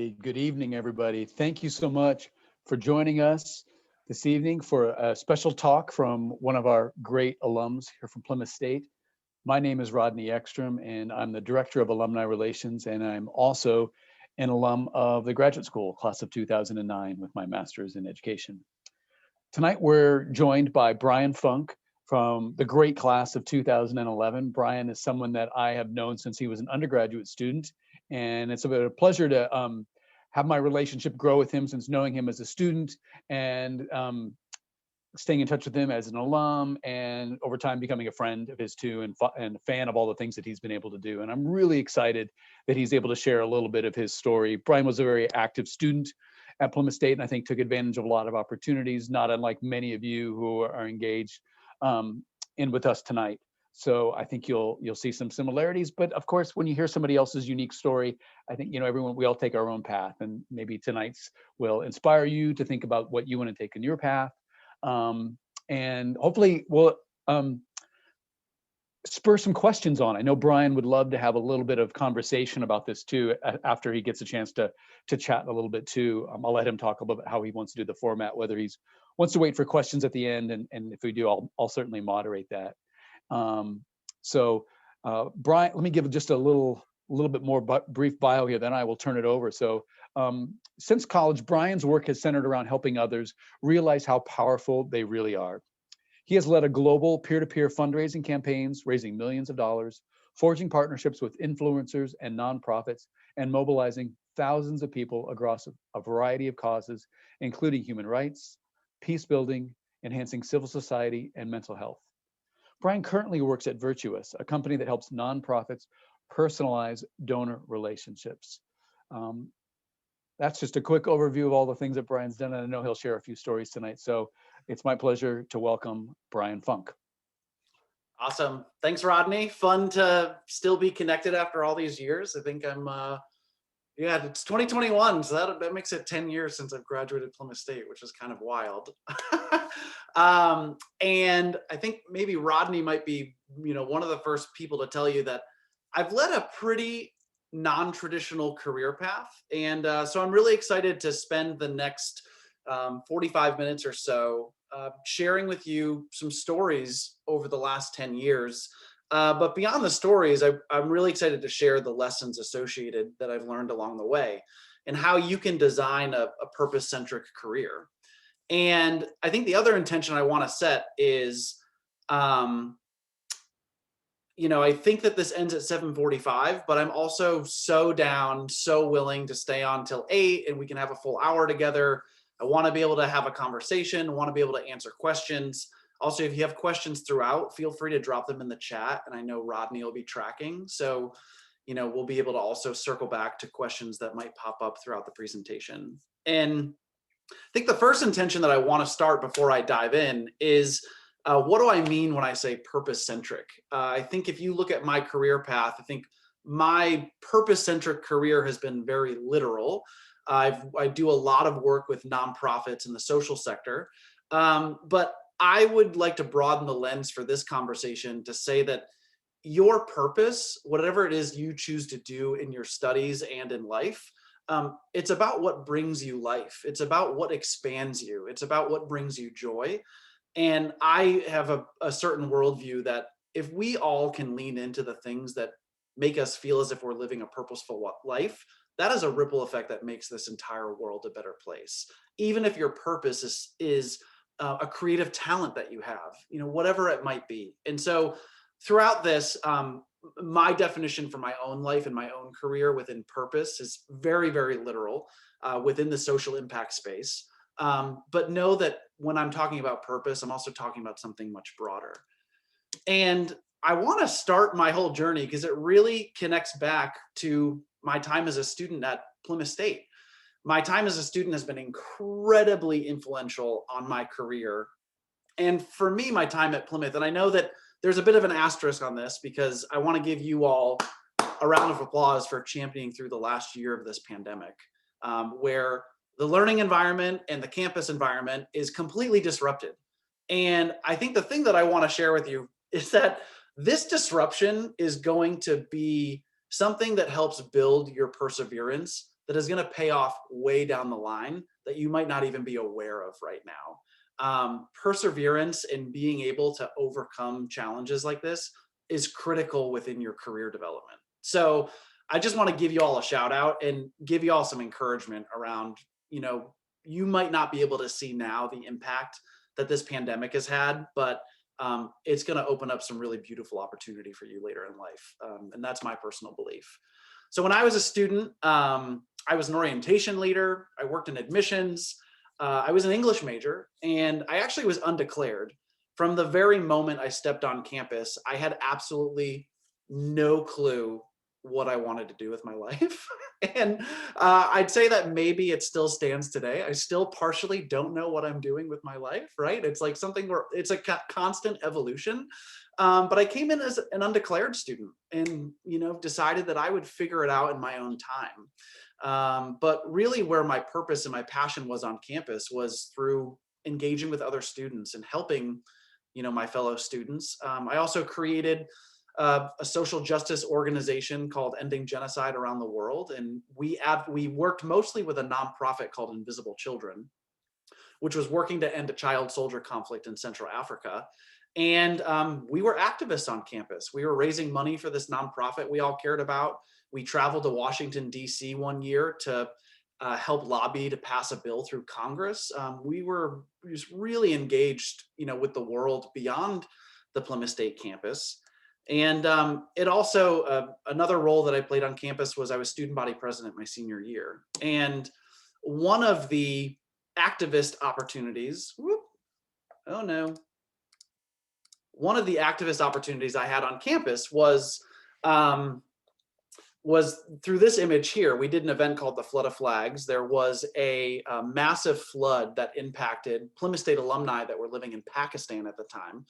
Hey, good evening, everybody. Thank you so much for joining us this evening for a special talk from one of our great alums here from Plymouth State. My name is Rodney Ekstrom, and I'm the Director of Alumni Relations, and I'm also an alum of the graduate school, class of 2009, with my master's in education. Tonight, we're joined by Bryan Funk from the great class of 2011. Bryan is someone that I have known since he was an undergraduate student, and it's a pleasure to have my relationship grow with him since knowing him as a student and staying in touch with him as an alum, and over time becoming a friend of his too, and a fan of all the things that he's been able to do. And I'm really excited that he's able to share a little bit of his story. Bryan was a very active student at Plymouth State, and I think took advantage of a lot of opportunities, not unlike many of you who are engaged in with us tonight. So I think you'll see some similarities, but of course, when you hear somebody else's unique story, I think, we all take our own path, and maybe tonight's will inspire you to think about what you want to take in your path. And hopefully we'll spur some questions on. I know Bryan would love to have a little bit of conversation about this too, after he gets a chance to chat a little bit too. I'll let him talk a little bit how he wants to do the format, whether he wants to wait for questions at the end, and if we do, I'll certainly moderate that. Bryan, let me give just a little bit more brief bio here, then I will turn it over. So since college, Bryan's work has centered around helping others realize how powerful they really are. He has led a global peer-to-peer fundraising campaigns, raising millions of dollars, forging partnerships with influencers and nonprofits, and mobilizing thousands of people across a variety of causes, including human rights, peace building, enhancing civil society, and mental health. Bryan currently works at Virtuous, a company that helps nonprofits personalize donor relationships. That's just a quick overview of all the things that Bryan's done, and I know he'll share a few stories tonight. So it's my pleasure to welcome Bryan Funk. Awesome. Thanks, Rodney. Fun to still be connected after all these years. I think yeah, it's 2021, so that makes it 10 years since I've graduated Plymouth State, which is kind of wild. And I think maybe Rodney might be, one of the first people to tell you that I've led a pretty non-traditional career path. And so I'm really excited to spend the next 45 minutes or so sharing with you some stories over the last 10 years. But beyond the stories, I'm really excited to share the lessons associated that I've learned along the way and how you can design a purpose-centric career. And I think the other intention I want to set is, I think that this ends at 7:45, but I'm also so willing to stay on till 8, and we can have a full hour together. I want to be able to have a conversation. I want to be able to answer questions. Also, if you have questions throughout, feel free to drop them in the chat, and I know Rodney will be tracking. So, we'll be able to also circle back to questions that might pop up throughout the presentation. And I think the first intention that I want to start before I dive in is, what do I mean when I say purpose-centric? I think if you look at my career path, I think my purpose-centric career has been very literal. I do a lot of work with nonprofits in the social sector, but I would like to broaden the lens for this conversation to say that your purpose, whatever it is you choose to do in your studies and in life, it's about what brings you life. It's about what expands you. It's about what brings you joy. And I have a certain worldview that if we all can lean into the things that make us feel as if we're living a purposeful life, that is a ripple effect that makes this entire world a better place. Even if your purpose is a creative talent that you have, whatever it might be. And so throughout this, my definition for my own life and my own career within purpose is very, very literal within the social impact space. But know that when I'm talking about purpose, I'm also talking about something much broader. And I want to start my whole journey because it really connects back to my time as a student at Plymouth State. My time as a student has been incredibly influential on my career. And for me, my time at Plymouth, and I know that there's a bit of an asterisk on this because I want to give you all a round of applause for championing through the last year of this pandemic, where the learning environment and the campus environment is completely disrupted. And I think the thing that I want to share with you is that this disruption is going to be something that helps build your perseverance that is going to pay off way down the line that you might not even be aware of right now. Perseverance and being able to overcome challenges like this is critical within your career development. So I just want to give you all a shout out and give you all some encouragement around, you might not be able to see now the impact that this pandemic has had, but it's going to open up some really beautiful opportunity for you later in life. And that's my personal belief. So when I was a student, I was an orientation leader. I worked in admissions. I was an English major, and I actually was undeclared. From the very moment I stepped on campus, I had absolutely no clue what I wanted to do with my life. And I'd say that maybe it still stands today. I still partially don't know what I'm doing with my life, right? It's like something where it's a constant evolution. But I came in as an undeclared student and, decided that I would figure it out in my own time. But really where my purpose and my passion was on campus was through engaging with other students and helping, my fellow students. I also created a social justice organization called Ending Genocide Around the World. And we worked mostly with a nonprofit called Invisible Children, which was working to end a child soldier conflict in Central Africa. And we were activists on campus. We were raising money for this nonprofit we all cared about. We traveled to Washington, D.C. one year to help lobby to pass a bill through Congress. We were just really engaged, with the world beyond the Plymouth State campus. And it also, another role that I played on campus was I was student body president my senior year. And one of the activist opportunities, one of the activist opportunities I had on campus was through this image here. We did an event called the Flood of Flags. There was a massive flood that impacted Plymouth State alumni that were living in Pakistan at the time.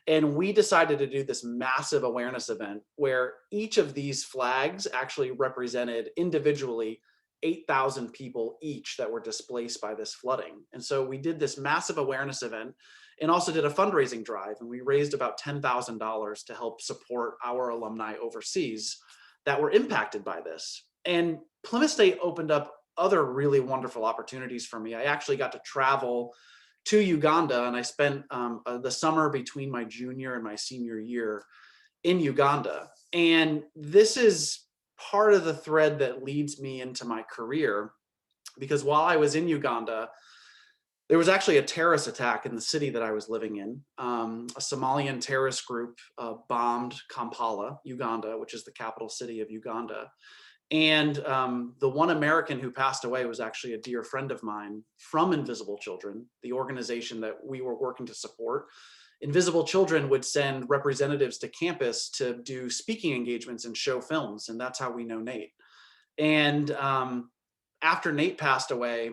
And we decided to do this massive awareness event where each of these flags actually represented individually 8,000 people each that were displaced by this flooding. And so we did this massive awareness event and also did a fundraising drive. And we raised about $10,000 to help support our alumni overseas that were impacted by this. And Plymouth State opened up other really wonderful opportunities for me. I actually got to travel to Uganda, and I spent the summer between my junior and my senior year in Uganda. And this is part of the thread that leads me into my career, because while I was in Uganda, there was actually a terrorist attack in the city that I was living in. A Somalian terrorist group bombed Kampala, Uganda, which is the capital city of Uganda. And the one American who passed away was actually a dear friend of mine from Invisible Children, the organization that we were working to support. Invisible Children would send representatives to campus to do speaking engagements and show films. And that's how we know Nate. And after Nate passed away,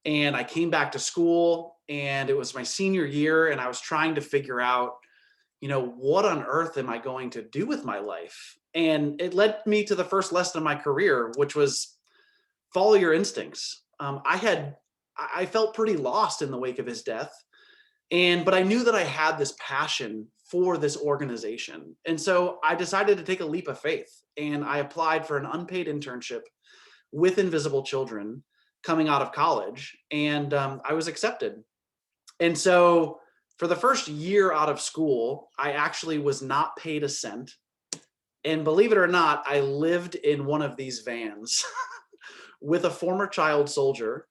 and I came back to school, and it was my senior year, and I was trying to figure out, what on earth am I going to do with my life? And it led me to the first lesson of my career, which was follow your instincts. I felt pretty lost in the wake of his death. But I knew that I had this passion for this organization. And so I decided to take a leap of faith, and I applied for an unpaid internship with Invisible Children coming out of college, and I was accepted. And so for the first year out of school, I actually was not paid a cent. And believe it or not, I lived in one of these vans with a former child soldier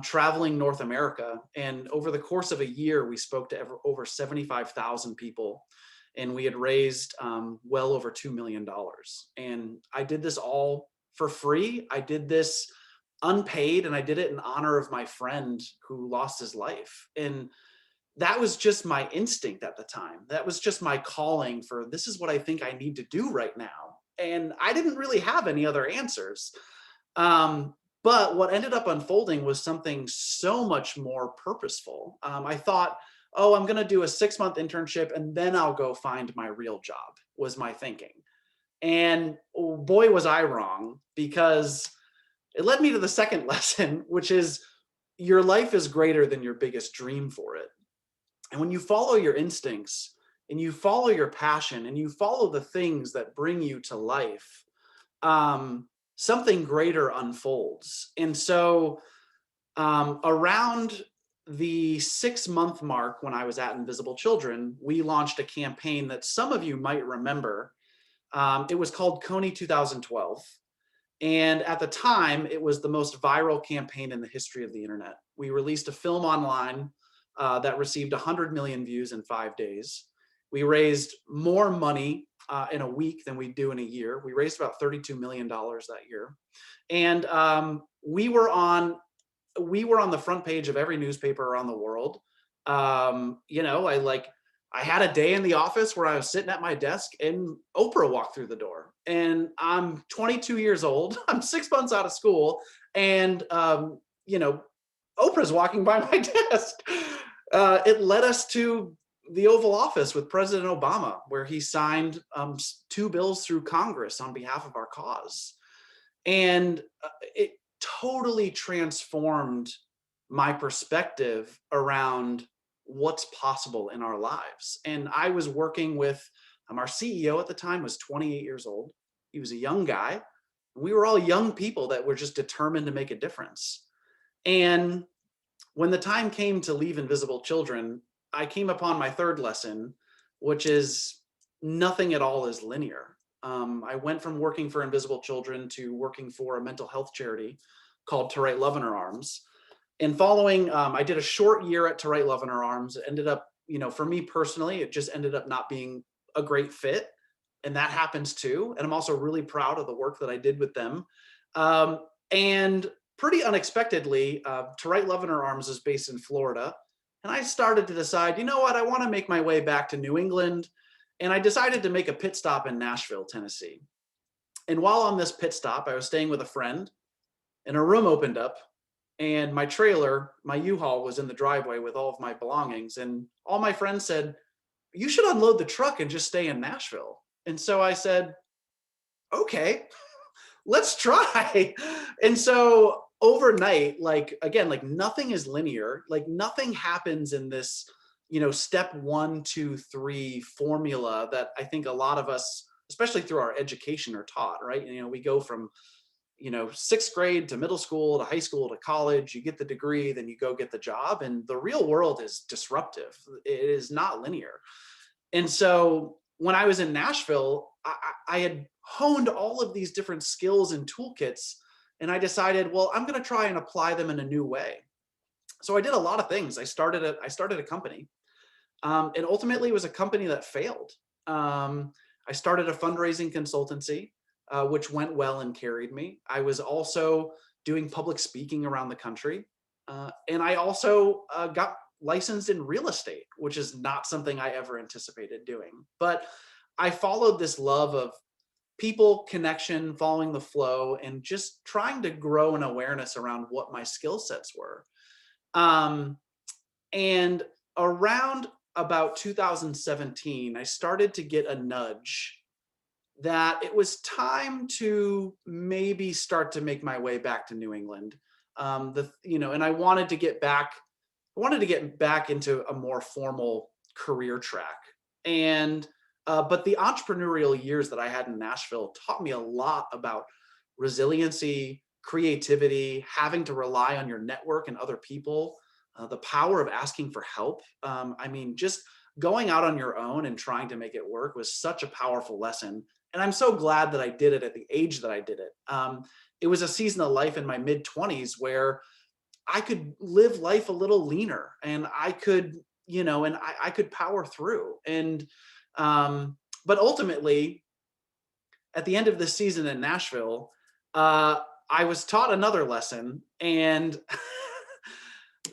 traveling North America. And over the course of a year, we spoke to over 75,000 people, and we had raised well over $2 million. And I did this all for free. I did this unpaid, and I did it in honor of my friend who lost his life. And that was just my instinct at the time. That was just my calling for, this is what I think I need to do right now. And I didn't really have any other answers. But what ended up unfolding was something so much more purposeful. I thought, I'm going to do a 6-month internship and then I'll go find my real job, was my thinking. And boy, was I wrong, because it led me to the second lesson, which is your life is greater than your biggest dream for it. And when you follow your instincts and you follow your passion and you follow the things that bring you to life, something greater unfolds. And so around the 6-month mark when I was at Invisible Children, we launched a campaign that some of you might remember. It was called Coney 2012. And at the time, it was the most viral campaign in the history of the internet. We released a film online that received 100 million views in 5 days. We raised more money in a week than we do in a year. We raised about $32 million that year. And we were on the front page of every newspaper around the world. I had a day in the office where I was sitting at my desk and Oprah walked through the door. And I'm 22 years old. I'm 6 months out of school, and Oprah's walking by my desk. It led us to the Oval Office with President Obama, where he signed 2 bills through Congress on behalf of our cause. And it totally transformed my perspective around what's possible in our lives. And I was working with our CEO at the time was 28 years old. He was a young guy. We were all young people that were just determined to make a difference. And when the time came to leave Invisible Children, I came upon my 3rd lesson, which is nothing at all is linear. I went from working for Invisible Children to working for a mental health charity called To Write Love in Her Arms. And following, I did a short year at To Write Love in Her Arms. It ended up, for me personally, it just ended up not being a great fit. And that happens too. And I'm also really proud of the work that I did with them. And pretty unexpectedly, To Write Love in Her Arms is based in Florida. And I started to decide, you know what, I want to make my way back to New England. And I decided to make a pit stop in Nashville, Tennessee. And while on this pit stop, I was staying with a friend, and a room opened up, and my trailer, my U-Haul, was in the driveway with all of my belongings. And all my friends said, you should unload the truck and just stay in Nashville. And so I said, okay, let's try. And so overnight, nothing is linear. Like nothing happens in this, step 1, 2, 3 formula that I think a lot of us, especially through our education, are taught, right? We go from 6th grade to middle school to high school to college. You get the degree, then you go get the job. And the real world is disruptive. It is not linear. And so when I was in Nashville, I had honed all of these different skills and toolkits. And I decided, well, I'm going to try and apply them in a new way. So I did a lot of things. I started a company. And ultimately it was a company that failed. I started a fundraising consultancy, which went well and carried me. I was also doing public speaking around the country. And I also got licensed in real estate, which is not something I ever anticipated doing. But I followed this love of people, connection, following the flow, and just trying to grow an awareness around what my skill sets were. And around about 2017, I started to get a nudge that it was time to maybe start to make my way back to New England. And I wanted to get back into a more formal career track. And but the entrepreneurial years that I had in Nashville taught me a lot about resiliency, creativity, having to rely on your network and other people, the power of asking for help. Just going out on your own and trying to make it work was such a powerful lesson. And I'm so glad that I did it at the age that I did it. It was a season of life in my mid-20s where I could live life a little leaner, and I could, I could power through. And but ultimately, at the end of this season in Nashville, I was taught another lesson, and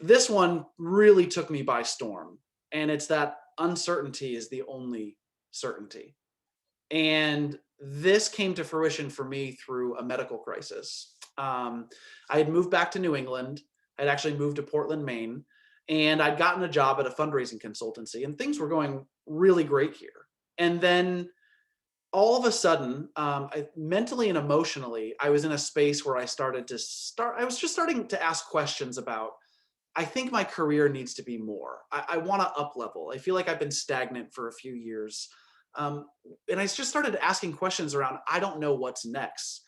this one really took me by storm. And it's that uncertainty is the only certainty. And this came to fruition for me through a medical crisis. I had moved back to New England. I'd actually moved to Portland, Maine, and I'd gotten a job at a fundraising consultancy, and things were going really great here. And then all of a sudden, mentally and emotionally, I was in a space where I was just starting to ask questions about, I think my career needs to be more. I want to up level. I feel like I've been stagnant for a few years. And I just started asking questions around, I don't know what's next.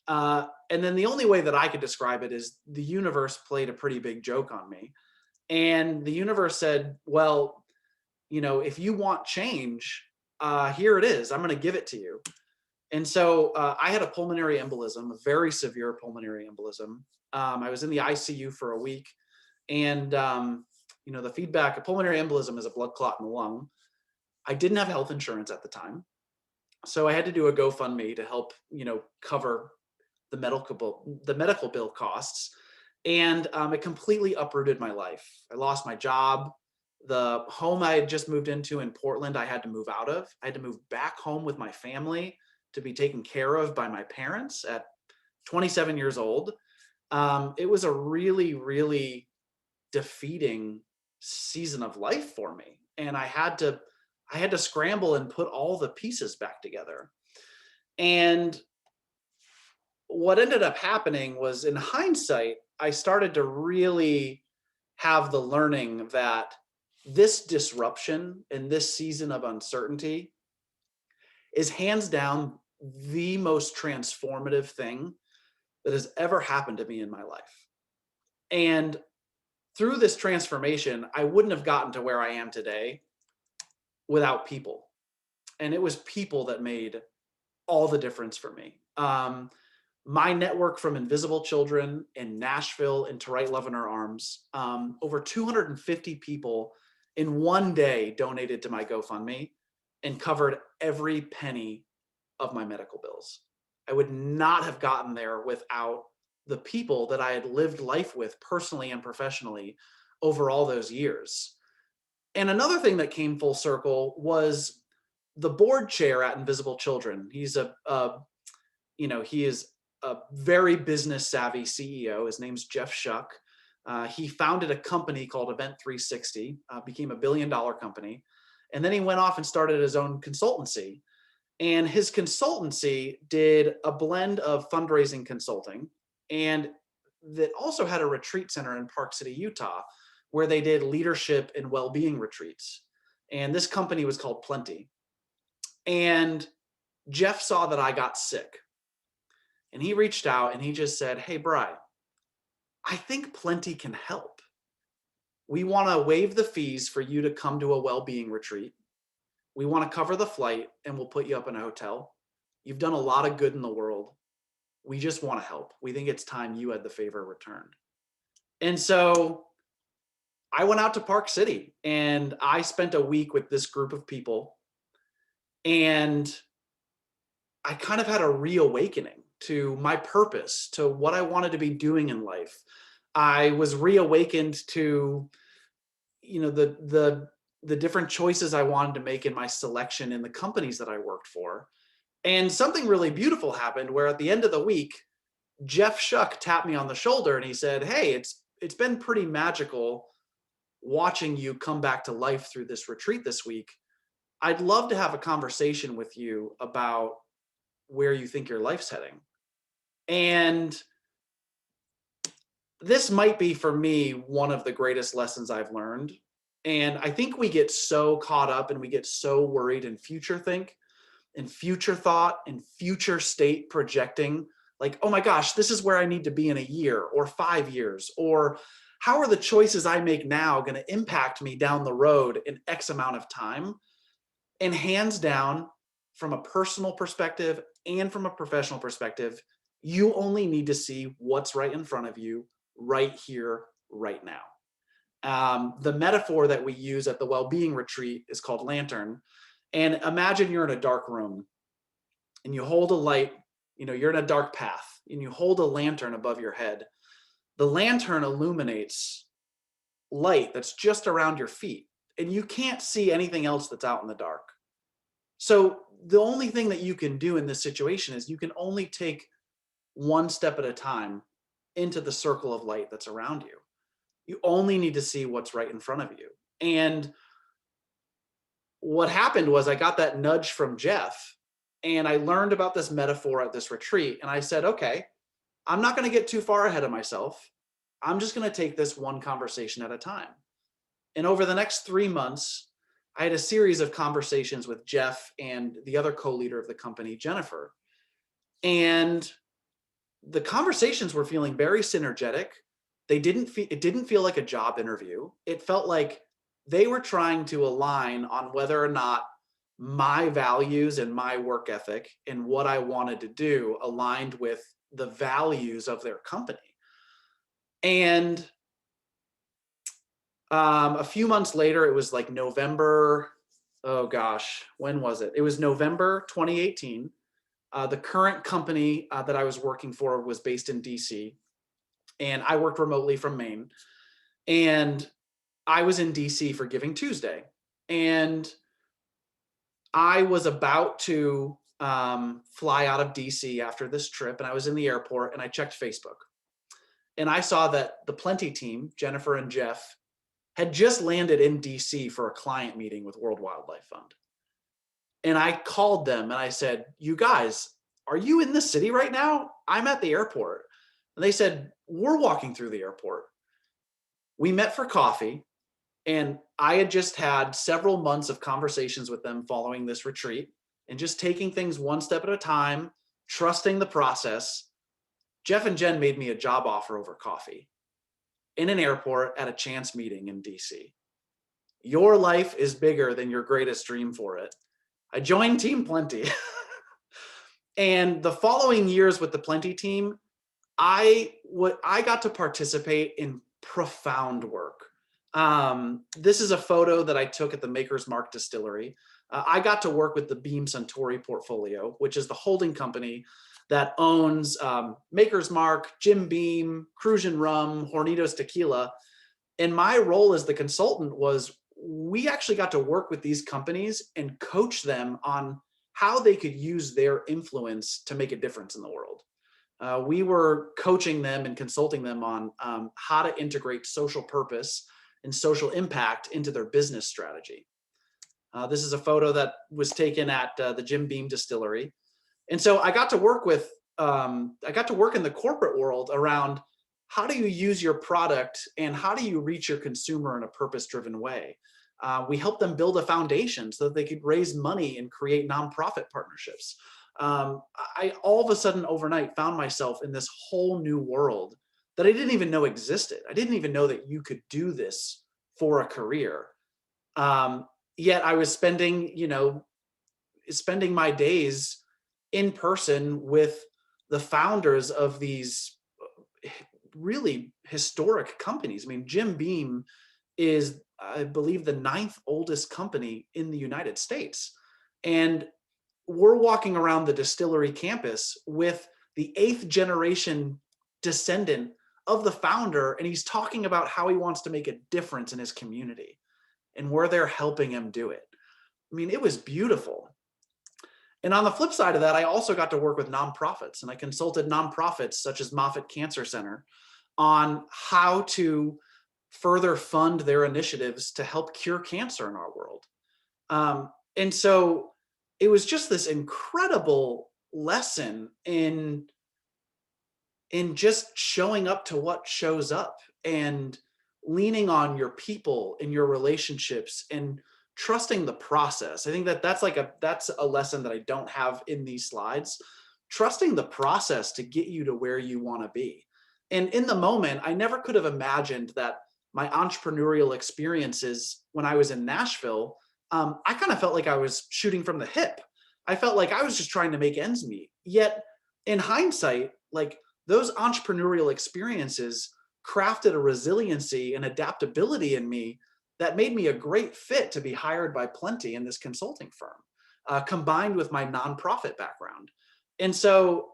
And then the only way that I could describe it is the universe played a pretty big joke on me. And the universe said, well, if you want change, here it is. I'm going to give it to you. And so I had a pulmonary embolism, a very severe pulmonary embolism. I was in the ICU for a week. And, the feedback, a pulmonary embolism is a blood clot in the lung. I didn't have health insurance at the time. So I had to do a GoFundMe to help, cover the medical bill costs. And it completely uprooted my life. I lost my job. The home I had just moved into in Portland, I had to move out of. I had to move back home with my family to be taken care of by my parents at 27 years old. It was a really, really defeating season of life for me. And I had to scramble and put all the pieces back together. And what ended up happening was, in hindsight, I started to really have the learning that this disruption and this season of uncertainty is hands down the most transformative thing that has ever happened to me in my life. And through this transformation, I wouldn't have gotten to where I am today without people. And it was people that made all the difference for me. My network from Invisible Children in Nashville and To Write Love in Our Arms, over 250 people in one day donated to my GoFundMe and covered every penny of my medical bills. I would not have gotten there without the people that I had lived life with personally and professionally over all those years. And another thing that came full circle was the board chair at Invisible Children. He's he is a very business savvy CEO. His name's Jeff Shuck. He founded a company called Event 360, became a $1 billion company. And then he went off and started his own consultancy. And his consultancy did a blend of fundraising consulting, and that also had a retreat center in Park City, Utah, where they did leadership and well-being retreats. And this company was called Plenty. And Jeff saw that I got sick. And he reached out and he just said, "Hey, Bri, I think Plenty can help. We want to waive the fees for you to come to a well-being retreat. We want to cover the flight and we'll put you up in a hotel. You've done a lot of good in the world. We just want to help. We think it's time you had the favor returned." And so I went out to Park City and I spent a week with this group of people. And I kind of had a reawakening to my purpose, to what I wanted to be doing in life. I was reawakened to, the different choices I wanted to make in my selection in the companies that I worked for. And something really beautiful happened where at the end of the week, Jeff Shuck tapped me on the shoulder and he said, "Hey, it's been pretty magical watching you come back to life through this retreat this week. I'd love to have a conversation with you about where you think your life's heading." And this might be, for me, one of the greatest lessons I've learned. And I think we get so caught up and we get so worried in future think and future thought and future state projecting, like, oh my gosh, this is where I need to be in a year or 5 years, or how are the choices I make now going to impact me down the road in X amount of time? And hands down, from a personal perspective and from a professional perspective, you only need to see what's right in front of you right here, right now. The metaphor that we use at the well-being retreat is called lantern. And imagine you're in a dark room and you hold a light, you're in a dark path and you hold a lantern above your head. The lantern illuminates light that's just around your feet and you can't see anything else that's out in the dark. So the only thing that you can do in this situation is you can only take one step at a time into the circle of light that's around you. You only need to see what's right in front of you. And what happened was I got that nudge from Jeff and I learned about this metaphor at this retreat. And I said, okay, I'm not going to get too far ahead of myself. I'm just going to take this one conversation at a time. And over the next 3 months, I had a series of conversations with Jeff and the other co-leader of the company, Jennifer. And the conversations were feeling very synergetic. It didn't feel like a job interview. It felt like they were trying to align on whether or not my values and my work ethic and what I wanted to do aligned with the values of their company. And a few months later, it was like November. Oh gosh, when was it? It was November 2018. The current company that I was working for was based in DC, and I worked remotely from Maine. And I was in DC for Giving Tuesday, and I was about to fly out of DC after this trip, and I was in the airport, and I checked Facebook, and I saw that the Plenty team, Jennifer and Jeff, had just landed in DC for a client meeting with World Wildlife Fund. And I called them and I said, "You guys, are you in the city right now? I'm at the airport." And they said, "We're walking through the airport." We met for coffee, and I had just had several months of conversations with them following this retreat and just taking things one step at a time, trusting the process. Jeff and Jen made me a job offer over coffee in an airport at a chance meeting in DC. Your life is bigger than your greatest dream for it. I joined Team Plenty. And the following years with the Plenty team, I got to participate in profound work. This is a photo that I took at the Maker's Mark Distillery. I got to work with the Beam Suntory portfolio, which is the holding company that owns Maker's Mark, Jim Beam, Crucian Rum, Hornitos Tequila. And my role as the consultant was we actually got to work with these companies and coach them on how they could use their influence to make a difference in the world. We were coaching them and consulting them on how to integrate social purpose and social impact into their business strategy. This is a photo that was taken at the Jim Beam Distillery. And so I got to work in the corporate world around how do you use your product and how do you reach your consumer in a purpose-driven way. We helped them build a foundation so that they could raise money and create nonprofit partnerships. I all of a sudden overnight found myself in this whole new world that I didn't even know existed. I didn't even know that you could do this for a career. Yet I was spending my days in person with the founders of these really historic companies. I mean, Jim Beam is, I believe, the 9th oldest company in the United States. And we're walking around the distillery campus with the 8th generation descendant of the founder, and he's talking about how he wants to make a difference in his community, and we're there helping him do it. I mean, it was beautiful. And on the flip side of that, I also got to work with nonprofits, and I consulted nonprofits such as Moffitt Cancer Center on how to further fund their initiatives to help cure cancer in our world. And so it was just this incredible lesson in just showing up to what shows up and leaning on your people and your relationships and trusting the process. I think that's a lesson that I don't have in these slides. Trusting the process to get you to where you want to be. And in the moment, I never could have imagined that my entrepreneurial experiences when I was in Nashville, I kind of felt like I was shooting from the hip. I felt like I was just trying to make ends meet. Yet in hindsight, like those entrepreneurial experiences crafted a resiliency and adaptability in me that made me a great fit to be hired by Plenty in this consulting firm, combined with my nonprofit background. And so,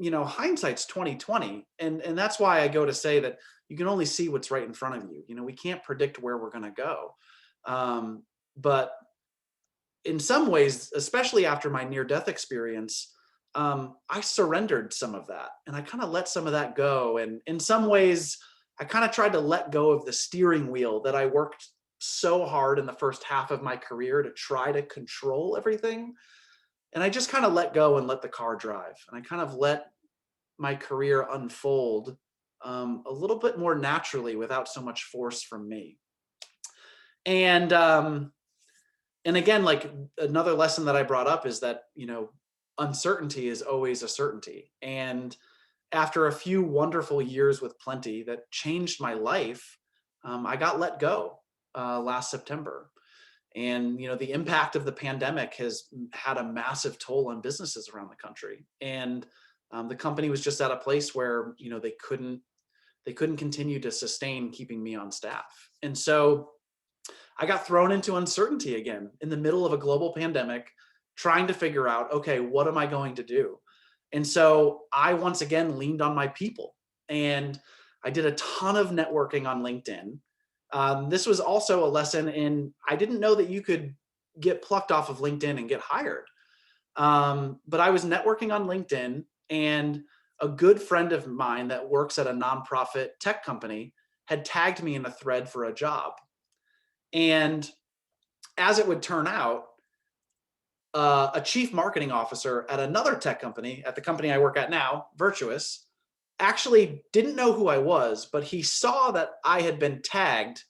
hindsight's 2020. And that's why I go to say that you can only see what's right in front of you. We can't predict where we're going to go. But in some ways, especially after my near-death experience, I surrendered some of that and I kind of let some of that go. And in some ways, I kind of tried to let go of the steering wheel that I worked so hard in the first half of my career to try to control everything. And I just kind of let go and let the car drive. And I kind of let my career unfold a little bit more naturally without so much force from me. And again, like another lesson that I brought up is that, uncertainty is always a certainty. And after a few wonderful years with Plenty that changed my life, I got let go last September. And the impact of the pandemic has had a massive toll on businesses around the country. And the company was just at a place where they couldn't continue to sustain keeping me on staff. And so I got thrown into uncertainty again in the middle of a global pandemic, trying to figure out, okay, what am I going to do? And so I once again leaned on my people, and I did a ton of networking on LinkedIn. This was also a lesson in, I didn't know that you could get plucked off of LinkedIn and get hired. But I was networking on LinkedIn, and a good friend of mine that works at a nonprofit tech company had tagged me in a thread for a job. And as it would turn out, a chief marketing officer at another tech company, at the company I work at now, Virtuous, actually didn't know who I was, but he saw that I had been tagged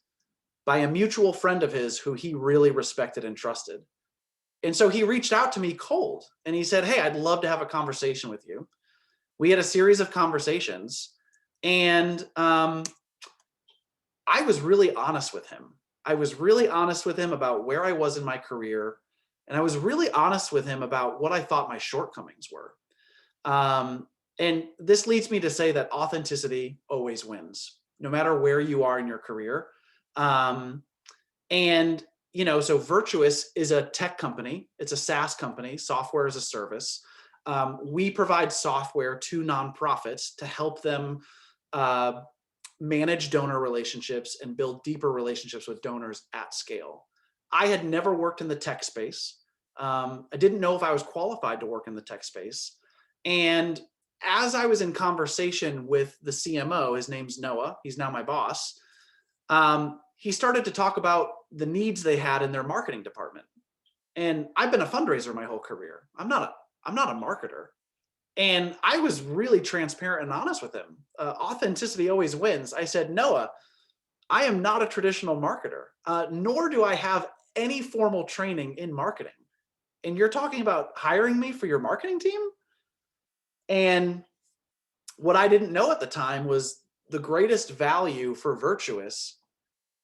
by a mutual friend of his who he really respected and trusted. And so he reached out to me cold and he said, "Hey, I'd love to have a conversation with you." We had a series of conversations, and I was really honest with him. I was really honest with him about where I was in my career. And I was really honest with him about what I thought my shortcomings were. And this leads me to say that authenticity always wins, no matter where you are in your career. Um, so Virtuous is a tech company. It's a SaaS company, software as a service. We provide software to nonprofits to help them manage donor relationships and build deeper relationships with donors at scale. I had never worked in the tech space. I didn't know if I was qualified to work in the tech space. And as I was in conversation with the CMO, his name's Noah, he's now my boss, he started to talk about the needs they had in their marketing department. And I've been a fundraiser my whole career. I'm not a marketer. And I was really transparent and honest with him. Authenticity always wins. I said, "Noah, I am not a traditional marketer, nor do I have any formal training in marketing. And you're talking about hiring me for your marketing team?" And what I didn't know at the time was the greatest value for Virtuous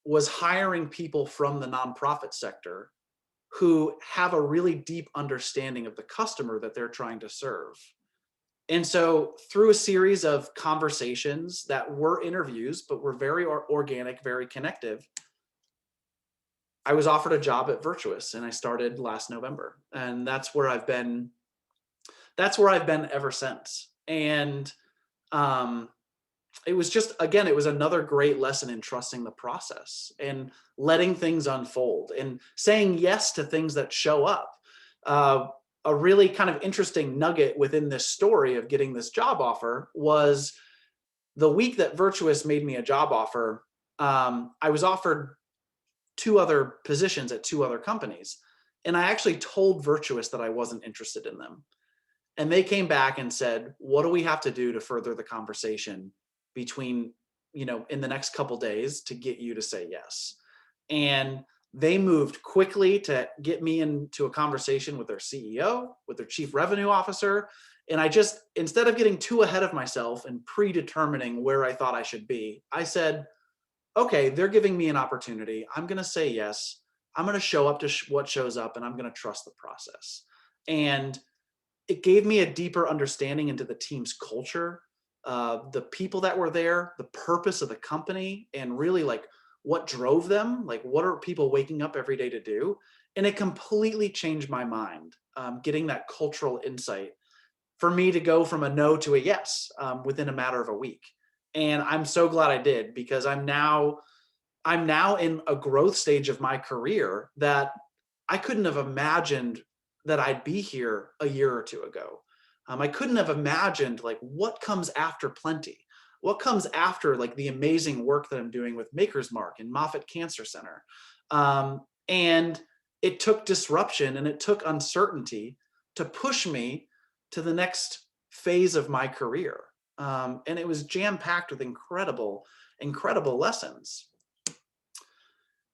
was hiring people from the nonprofit sector who have a really deep understanding of the customer that they're trying to serve. And so through a series of conversations that were interviews, but were very organic, very connective, I was offered a job at Virtuous, and I started last November. And that's where I've been ever since. And it was just, again, it was another great lesson in trusting the process and letting things unfold and saying yes to things that show up. A really kind of interesting nugget within this story of getting this job offer was the week that Virtuous made me a job offer. I was offered 2 other positions at 2 other companies. And I actually told Virtuous that I wasn't interested in them. And they came back and said, "What do we have to do to further the conversation between, in the next couple days to get you to say yes?" And they moved quickly to get me into a conversation with their CEO, with their chief revenue officer. And I just, instead of getting too ahead of myself and predetermining where I thought I should be, I said, "Okay, they're giving me an opportunity. I'm going to say yes. I'm going to show up to what shows up, and I'm going to trust the process." And it gave me a deeper understanding into the team's culture, the people that were there, the purpose of the company, and really like what drove them. Like, what are people waking up every day to do? And it completely changed my mind, getting that cultural insight for me to go from a no to a yes within a matter of a week. And I'm so glad I did, because I'm now in a growth stage of my career that I couldn't have imagined that I'd be here a year or 2 ago. I couldn't have imagined like what comes after Plenty, what comes after like the amazing work that I'm doing with Maker's Mark and Moffitt Cancer Center. And it took disruption and it took uncertainty to push me to the next phase of my career. And it was jam-packed with incredible, incredible lessons.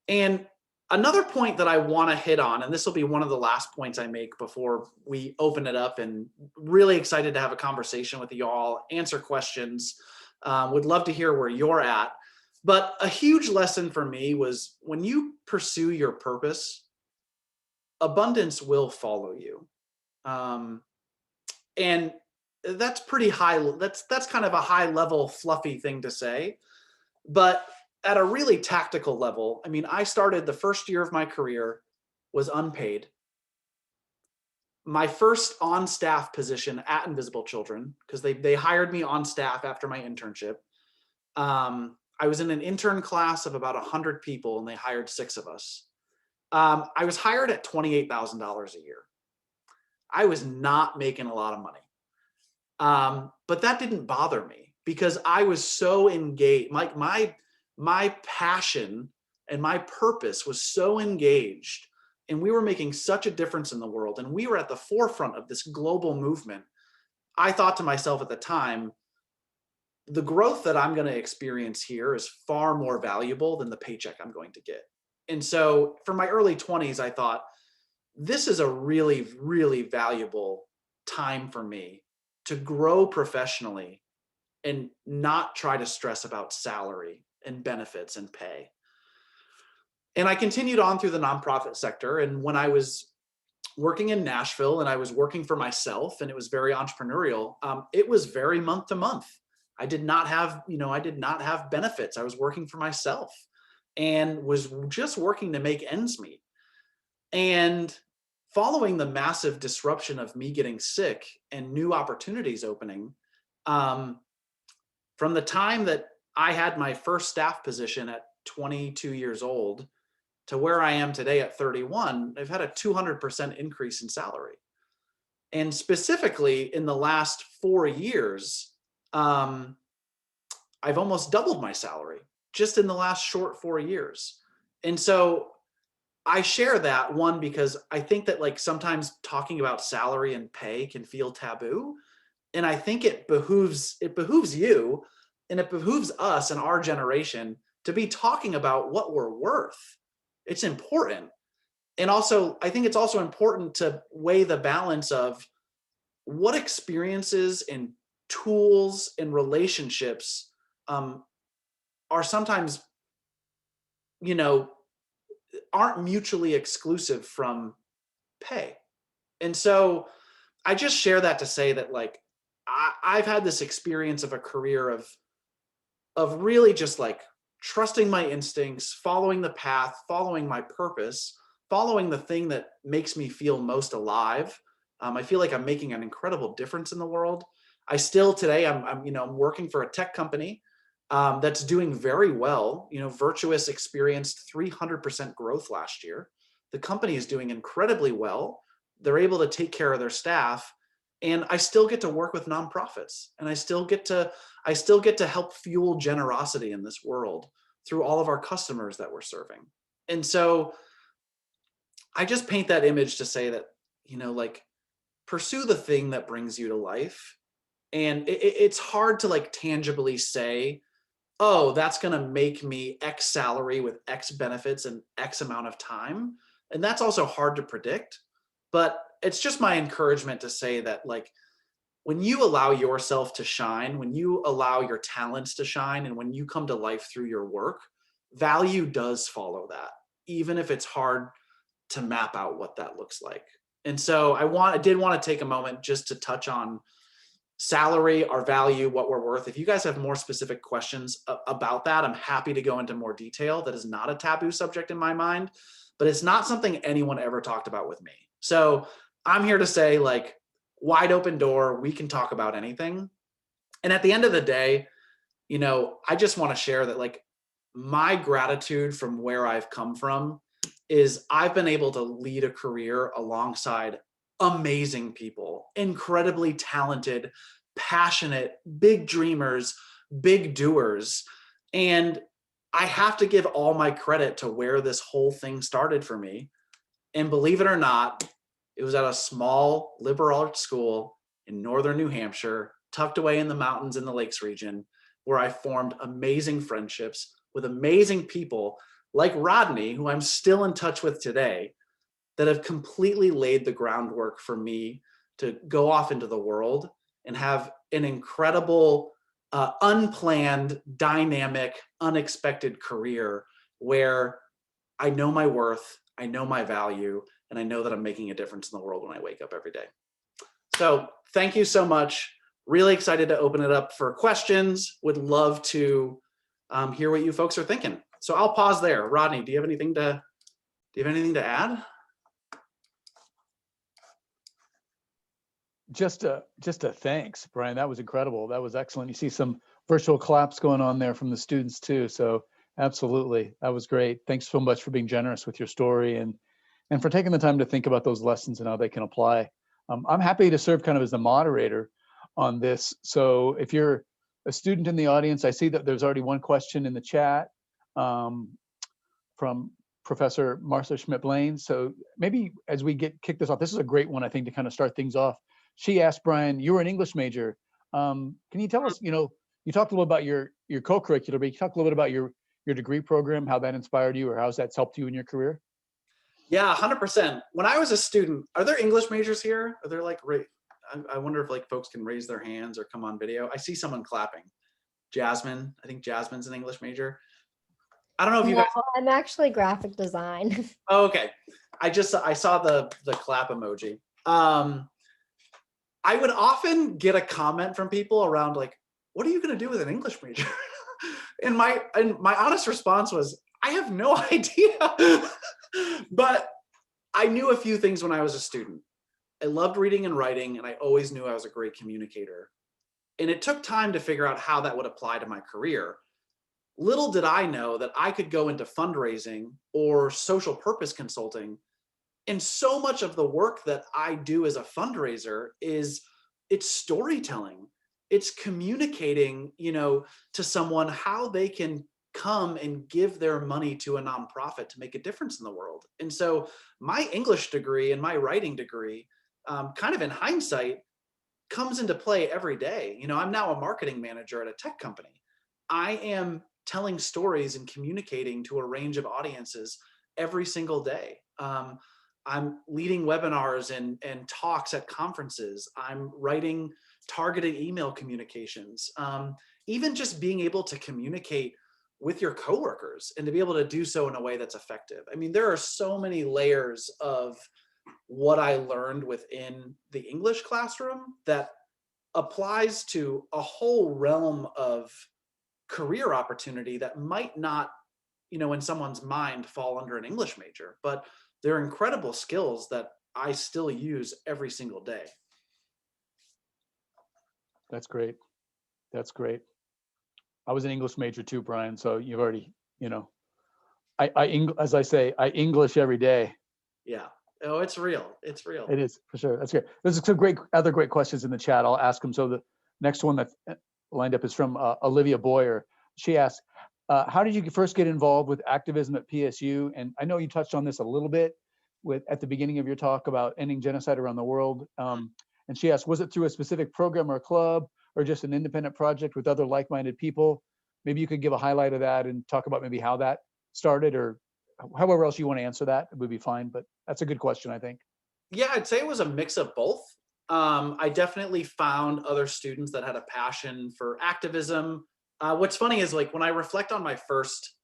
And Another point that I want to hit on, and this will be one of the last points I make before we open it up, and really excited to have a conversation with you all, answer questions. Would love to hear where you're at. But a huge lesson for me was when you pursue your purpose, abundance will follow you. Um, and that's pretty high. That's kind of a high level, fluffy thing to say. But at a really tactical level, I mean, I started the first year of my career was unpaid. My first on staff position at Invisible Children, because they hired me on staff after my internship. I was in an intern class of about 100 people, and they hired 6 of us. I was hired at $28,000 a year. I was not making a lot of money. But that didn't bother me because I was so engaged. My passion and my purpose was so engaged, and we were making such a difference in the world, and we were at the forefront of this global movement. I thought to myself at the time, the growth that I'm going to experience here is far more valuable than the paycheck I'm going to get. And so for my early 20s, I thought, this is a really, really valuable time for me to grow professionally and not try to stress about salary and benefits and pay. And I continued on through the nonprofit sector. And when I was working in Nashville and I was working for myself, and it was very entrepreneurial, it was very month to month. I did not have benefits. I was working for myself and was just working to make ends meet. And following the massive disruption of me getting sick and new opportunities opening, from the time that I had my first staff position at 22 years old to where I am today at 31, I've had a 200% increase in salary. And specifically in the last 4 years, I've almost doubled my salary just in the last short 4 years. And so I share that, one, because I think that like sometimes talking about salary and pay can feel taboo. And I think it behooves you and it behooves us and our generation to be talking about what we're worth. It's important. And also, I think it's also important to weigh the balance of what experiences and tools and relationships are sometimes, you know, aren't mutually exclusive from pay. And so I just share that to say that like I've had this experience of a career of really just like trusting my instincts, following the path, following my purpose, following the thing that makes me feel most alive. I feel like I'm making an incredible difference in the world. I still today I'm working for a tech company that's doing very well. You know, Virtuous experienced 300% growth last year. The company is doing incredibly well. They're able to take care of their staff, and I still get to work with nonprofits, and I still get to help fuel generosity in this world through all of our customers that we're serving. And so I just paint that image to say that, you know, like pursue the thing that brings you to life. And it's hard to like tangibly say, oh, that's going to make me X salary with X benefits and X amount of time. And that's also hard to predict. But it's just my encouragement to say that, like, when you allow yourself to shine, when you allow your talents to shine, and when you come to life through your work, value does follow that, even if it's hard to map out what that looks like. And so I did want to take a moment just to touch on salary, our value, what we're worth. If you guys have more specific questions about that, I'm happy to go into more detail. That is not a taboo subject in my mind, but it's not something anyone ever talked about with me. So I'm here to say, like, wide open door, we can talk about anything. And at the end of the day, you know, I just want to share that, like, my gratitude from where I've come from is I've been able to lead a career alongside amazing people, incredibly talented, passionate, big dreamers, big doers. And I have to give all my credit to where this whole thing started for me. And believe it or not, it was at a small liberal arts school in northern New Hampshire, tucked away in the mountains in the Lakes region, where I formed amazing friendships with amazing people like Rodney, who I'm still in touch with today, that have completely laid the groundwork for me to go off into the world and have an incredible, unplanned, dynamic, unexpected career where I know my worth, I know my value, and I know that I'm making a difference in the world when I wake up every day. So thank you so much. Really excited to open it up for questions. Would love to hear what you folks are thinking. So I'll pause there. Rodney, do you have anything to add? Just a thanks, Brian. That was incredible. That was excellent. You see some virtual claps going on there from the students too. So absolutely, that was great. Thanks so much for being generous with your story and for taking the time to think about those lessons and how they can apply. I'm happy to serve kind of as the moderator on this. So if you're a student in the audience, I see that there's already one question in the chat from Professor Marcia Schmidt-Blaine. So maybe as we kick this off, this is a great one, I think, to kind of start things off. She asked, Brian, you were an English major. Can you tell us, you talked a little about your co-curricular, but you talked a little bit about your degree program, how that inspired you or how that's helped you in your career? Yeah, 100%. When I was a student, are there English majors here? Are there like, I wonder if like folks can raise their hands or come on video. I see someone clapping. Jasmine, I think Jasmine's an English major. I don't know if you guys. I'm actually graphic design. Oh, okay. I saw the clap emoji. I would often get a comment from people around like, what are you going to do with an English major? and my honest response was, I have no idea. But I knew a few things when I was a student. I loved reading and writing, and I always knew I was a great communicator. And it took time to figure out how that would apply to my career. Little did I know that I could go into fundraising or social purpose consulting. And so much of the work that I do as a fundraiser it's storytelling. It's communicating, to someone how they can come and give their money to a nonprofit to make a difference in the world. And so my English degree and my writing degree, kind of in hindsight, comes into play every day. I'm now a marketing manager at a tech company. I am telling stories and communicating to a range of audiences every single day. I'm leading webinars and talks at conferences. I'm writing targeted email communications. Even just being able to communicate with your coworkers and to be able to do so in a way that's effective. I mean, there are so many layers of what I learned within the English classroom that applies to a whole realm of career opportunity that might not, in someone's mind fall under an English major, but they're incredible skills that I still use every single day. That's great. That's great. I was an English major too, Brian. So you've already, as I say, I English every day. Yeah. Oh, it's real. It's real. It is for sure. That's great. There's some other great questions in the chat. I'll ask them. So the next one that's lined up is from Olivia Boyer. She asked, how did you first get involved with activism at PSU? And I know you touched on this a little bit at the beginning of your talk about ending genocide around the world. And she asked, was it through a specific program or club or just an independent project with other like-minded people? Maybe you could give a highlight of that and talk about maybe how that started, or however else you want to answer that, it would be fine. But that's a good question, I think. Yeah, I'd say it was a mix of both. I definitely found other students that had a passion for activism. What's funny is like when I reflect on my first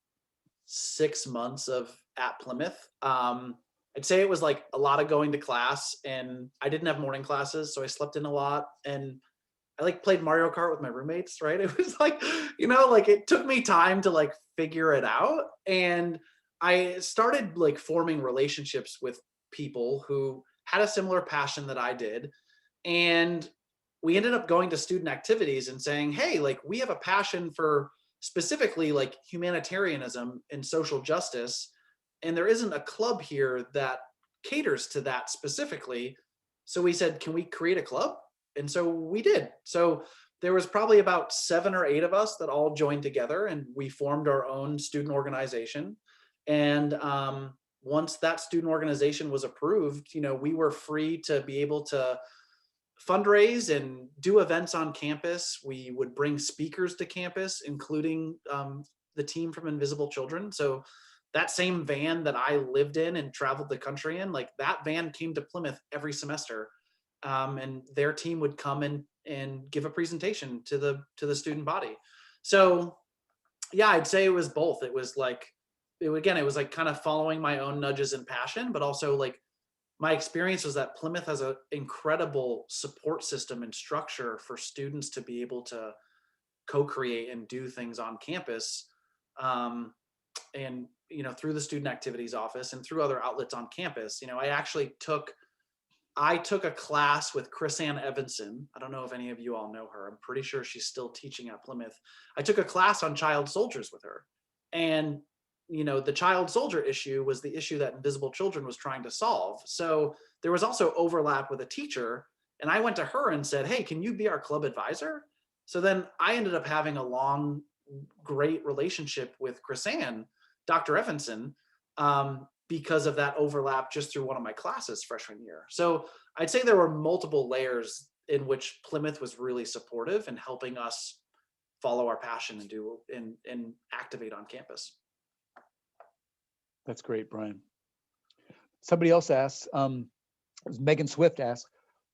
6 months at Plymouth, I'd say it was like a lot of going to class, and I didn't have morning classes, so I slept in a lot, and I like played Mario Kart with my roommates, right? It was like, like it took me time to like figure it out. And I started like forming relationships with people who had a similar passion that I did. And we ended up going to student activities and saying, hey, like we have a passion for specifically like humanitarianism and social justice. And there isn't a club here that caters to that specifically. So we said, can we create a club? And so we did. So there was probably about 7 or 8 of us that all joined together, and we formed our own student organization. And once that student organization was approved, we were free to be able to fundraise and do events on campus. We would bring speakers to campus, including the team from Invisible Children. So that same van that I lived in and traveled the country in, like that van came to Plymouth every semester. And their team would come and give a presentation to the student body. So yeah, I'd say it was both. It was like, it was like kind of following my own nudges and passion, but also like my experience was that Plymouth has an incredible support system and structure for students to be able to co-create and do things on campus. And, through the student activities office and through other outlets on campus, I took a class with Chris Ann Evanson. I don't know if any of you all know her. I'm pretty sure she's still teaching at Plymouth. I took a class on child soldiers with her. And, the child soldier issue was the issue that Invisible Children was trying to solve. So there was also overlap with a teacher. And I went to her and said, hey, can you be our club advisor? So then I ended up having a long, great relationship with Chris Ann, Dr. Evanson, because of that overlap just through one of my classes freshman year. So I'd say there were multiple layers in which Plymouth was really supportive in helping us follow our passion and do and activate on campus. That's great, Bryan. Somebody else asks, Megan Swift asks,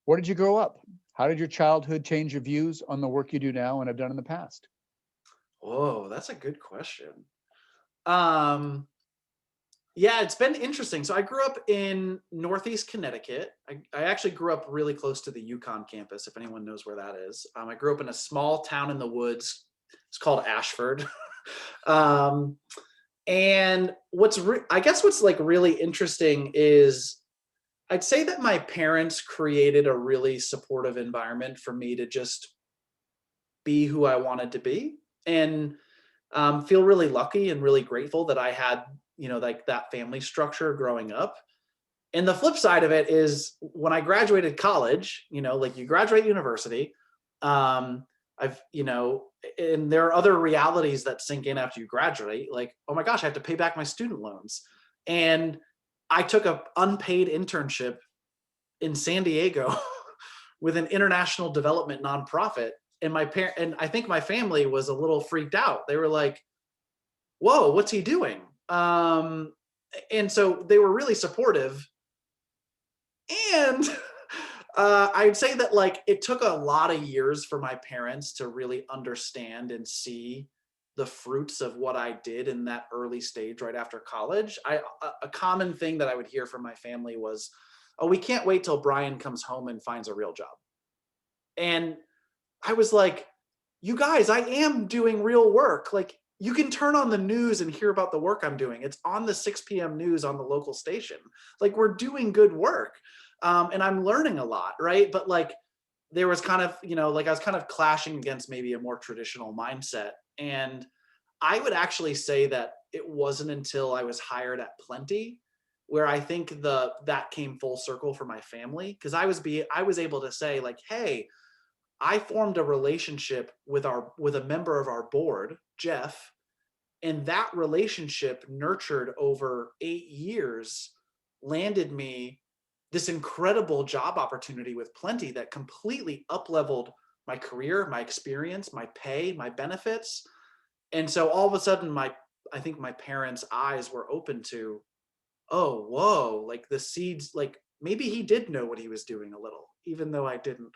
where did you grow up? How did your childhood change your views on the work you do now and have done in the past? Whoa, that's a good question. Yeah, it's been interesting. So I grew up in Northeast Connecticut. I actually grew up really close to the Yukon campus, if anyone knows where that is. I grew up in a small town in the woods. It's called Ashford. And what's like really interesting is I'd say that my parents created a really supportive environment for me to just be who I wanted to be, and feel really lucky and really grateful that I had, like that family structure growing up. And the flip side of it is when I graduated college, like you graduate university, and there are other realities that sink in after you graduate, like, oh my gosh, I have to pay back my student loans. And I took an unpaid internship in San Diego with an international development nonprofit. And and I think my family was a little freaked out. They were like, whoa, what's he doing? And so they were really supportive. And I'd say that like it took a lot of years for my parents to really understand and see the fruits of what I did in that early stage right after college. A common thing that I would hear from my family was, oh, we can't wait till Bryan comes home and finds a real job. And I was like, you guys, I am doing real work. Like, you can turn on the news and hear about the work I'm doing. It's on the 6 p.m. news on the local station. Like, we're doing good work. And I'm learning a lot, right? But like, there was kind of, like I was kind of clashing against maybe a more traditional mindset. And I would actually say that it wasn't until I was hired at Plenty where I think that came full circle for my family. Because I was able to say like, hey, I formed a relationship with a member of our board, Jeff, and that relationship nurtured over 8 years, landed me this incredible job opportunity with Plenty that completely up-leveled my career, my experience, my pay, my benefits. And so all of a sudden, I think my parents' eyes were open to, oh, whoa, like the seeds, like maybe he did know what he was doing a little, even though I didn't.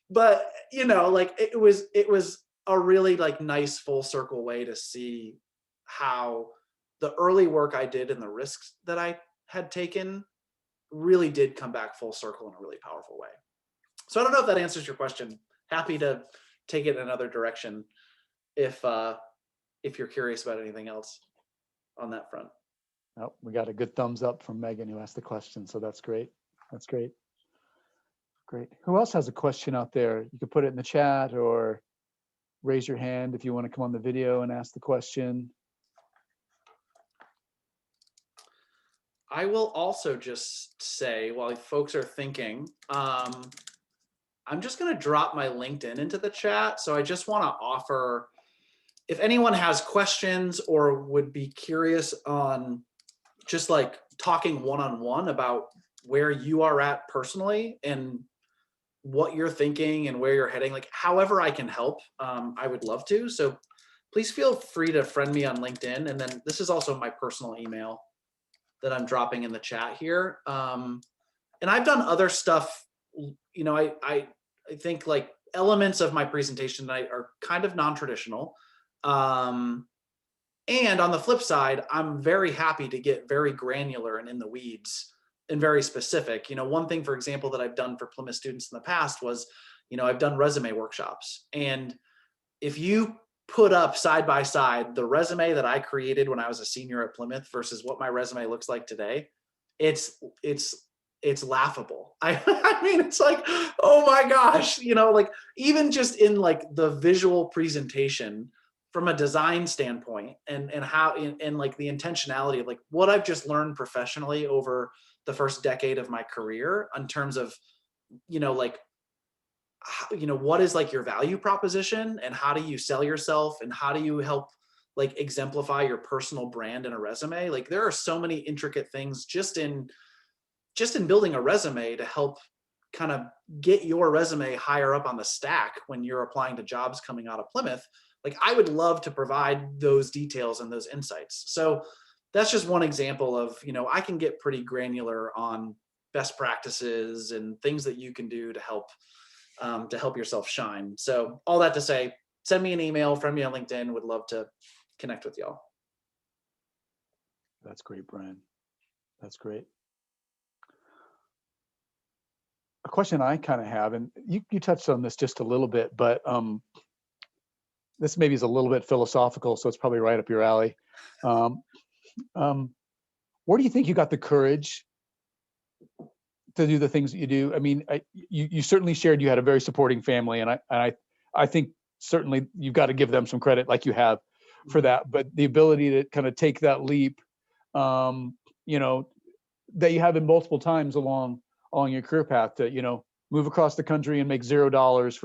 But, like it was a really like nice full circle way to see how the early work I did and the risks that I had taken really did come back full circle in a really powerful way. So I don't know if that answers your question. Happy to take it in another direction if you're curious about anything else on that front. Oh, we got a good thumbs up from Megan who asked the question. So that's great. That's great. Great. Who else has a question out there? You could put it in the chat or raise your hand if you want to come on the video and ask the question. I will also just say, while folks are thinking, I'm just going to drop my LinkedIn into the chat. So I just want to offer, if anyone has questions or would be curious on just like talking one-on-one about where you are at personally and what you're thinking and where you're heading, like however I can help, I would love to. So please feel free to friend me on LinkedIn. And then this is also my personal email that I'm dropping in the chat here. And I've done other stuff, you know, I think like elements of my presentation tonight are kind of non-traditional. And on the flip side, I'm very happy to get very granular and in the weeds and very specific. You know, one thing, for example, that I've done for Plymouth students in the past was, you know, I've done resume workshops. And if you put up side by side the resume that I created when I was a senior at Plymouth versus what my resume looks like today, it's laughable. I mean, it's like, oh my gosh, you know, like even just in like the visual presentation from a design standpoint and how and like the intentionality of like what I've just learned professionally over the first decade of my career in terms of, you know, like, you know, what is like your value proposition and how do you sell yourself and how do you help like exemplify your personal brand in a resume? Like there are so many intricate things just in building a resume to help kind of get your resume higher up on the stack when you're applying to jobs coming out of Plymouth. Like I would love to provide those details and those insights. So that's just one example of, you know, I can get pretty granular on best practices and things that you can do to help yourself shine. So all that to say, send me an email, friend me on LinkedIn. Would love to connect with y'all. That's great, Bryan. That's great. A question I kind of have, and you touched on this just a little bit, but this maybe is a little bit philosophical, so it's probably right up your alley. Where do you think you got the courage to do the things that you do? I mean, you certainly shared you had a very supporting family, and I think certainly you've got to give them some credit, like you have, for that. But the ability to kind of take that leap, you know, that you have in multiple times along your career path to, you know, move across the country and make $0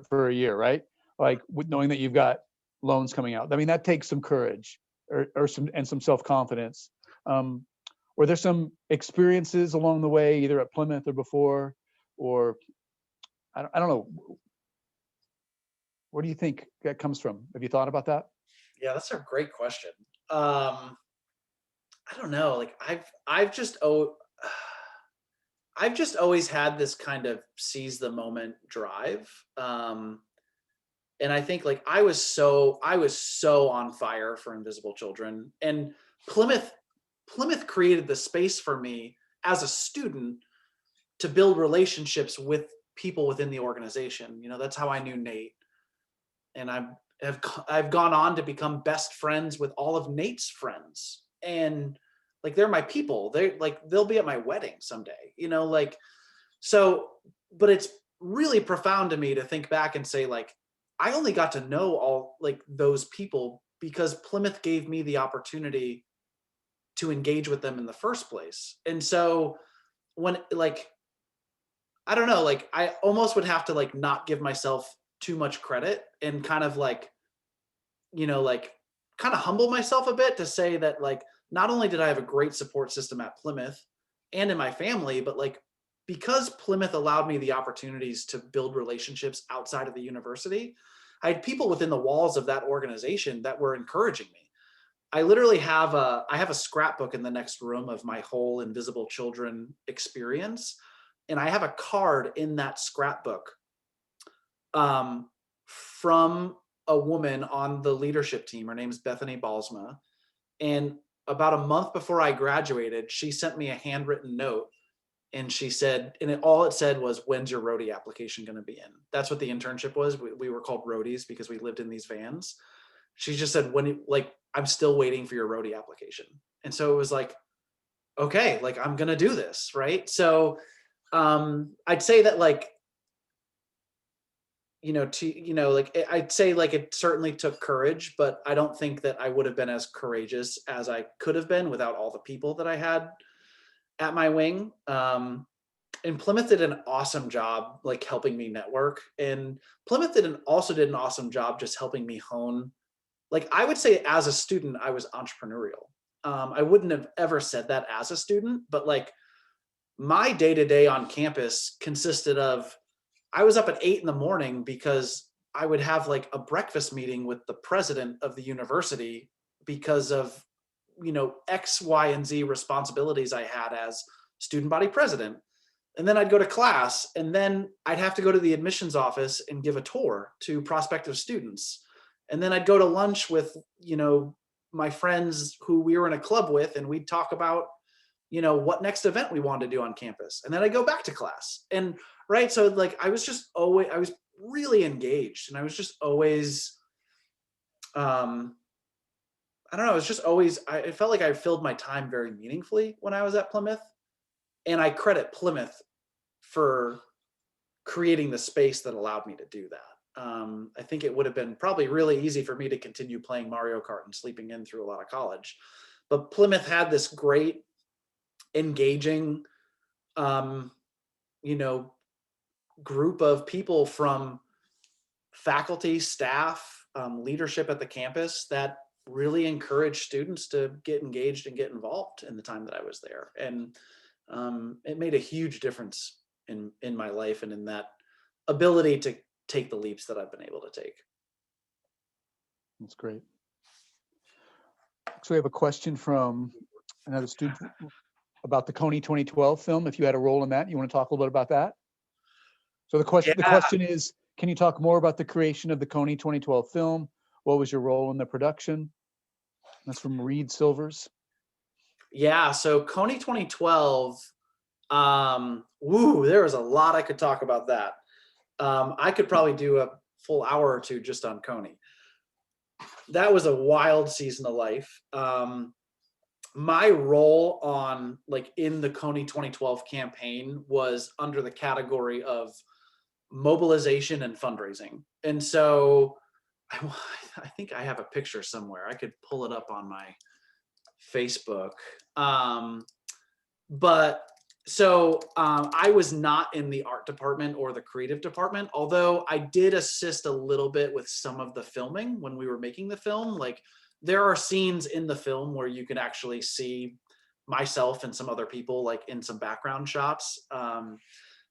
for a year, right? Like with knowing that you've got loans coming out. I mean, that takes some courage or some self-confidence. Were there some experiences along the way, either at Plymouth or before, or I don't know, where do you think that comes from? Have you thought about that? Yeah, that's a great question. I don't know. Like I've just always had this kind of seize the moment drive. And I think like I was so on fire for Invisible Children, and Plymouth created the space for me as a student to build relationships with people within the organization. You know, that's how I knew Nate. And I've gone on to become best friends with all of Nate's friends. And like, they're my people. They'll be at my wedding someday, you know, like, so, but it's really profound to me to think back and say, like, I only got to know all like those people because Plymouth gave me the opportunity to engage with them in the first place. And so when like, I don't know, like I almost would have to like not give myself too much credit and kind of like, you know, like kind of humble myself a bit to say that like, not only did I have a great support system at Plymouth and in my family, but like, because Plymouth allowed me the opportunities to build relationships outside of the university, I had people within the walls of that organization that were encouraging me. I literally have a scrapbook in the next room of my whole Invisible Children experience. And I have a card in that scrapbook from a woman on the leadership team. Her name's Bethany Balsma. And about a month before I graduated, she sent me a handwritten note. And she said, and all it said was, when's your roadie application going to be in? That's what the internship was. We were called roadies because we lived in these vans. She just said, I'm still waiting for your roadie application. And so it was like, okay, like I'm going to do this. Right. So I'd say that like, I'd say like it certainly took courage, but I don't think that I would have been as courageous as I could have been without all the people that I had at my wing. And Plymouth did an awesome job like helping me network, and Plymouth also did an awesome job just helping me hone. Like I would say as a student, I was entrepreneurial. I wouldn't have ever said that as a student, but like my day-to-day on campus consisted of, I was up at 8 in the morning because I would have like a breakfast meeting with the president of the university because of, X, Y, and Z responsibilities I had as student body president. And then I'd go to class, and then I'd have to go to the admissions office and give a tour to prospective students. And then I'd go to lunch with, my friends who we were in a club with, and we'd talk about, what next event we wanted to do on campus. And then I'd go back to class. And right. So like, I was really engaged, and I was just always, I don't know, it felt like I filled my time very meaningfully when I was at Plymouth. And I credit Plymouth for creating the space that allowed me to do that. I think it would have been probably really easy for me to continue playing Mario Kart and sleeping in through a lot of college. But Plymouth had this great, engaging, group of people from faculty, staff, leadership at the campus that really encouraged students to get engaged and get involved in the time that I was there. And it made a huge difference in my life and in that ability to take the leaps that I've been able to take. That's great. So we have a question from another student about the Coney 2012 film. If you had a role in that, you want to talk a little bit about that? So the question is, can you talk more about the creation of the Coney 2012 film? What was your role in the production? That's from Reed Silvers. Yeah, so Coney 2012, there was a lot I could talk about that. I could probably do a full hour or two just on Coney. That was a wild season of life. My role in the Coney 2012 campaign was under the category of mobilization and fundraising. And so I think I have a picture somewhere. I could pull it up on my Facebook. I was not in the art department or the creative department, although I did assist a little bit with some of the filming when we were making the film. Like, there are scenes in the film where you can actually see myself and some other people like in some background shots.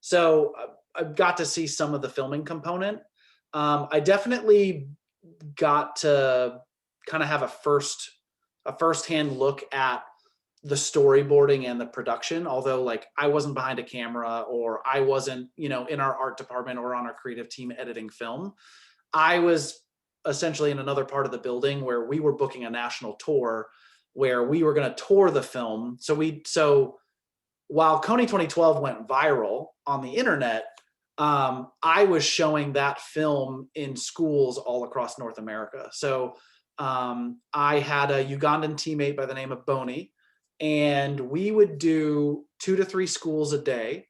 So I got to see some of the filming component. I definitely got to kind of have a firsthand look at the storyboarding and the production, although like I wasn't behind a camera or I wasn't, in our art department or on our creative team editing film. I was essentially in another part of the building where we were booking a national tour where we were going to tour the film. So while Coney 2012 went viral on the internet, I was showing that film in schools all across North America. So I had a Ugandan teammate by the name of Boney, and we would do 2 to 3 schools a day.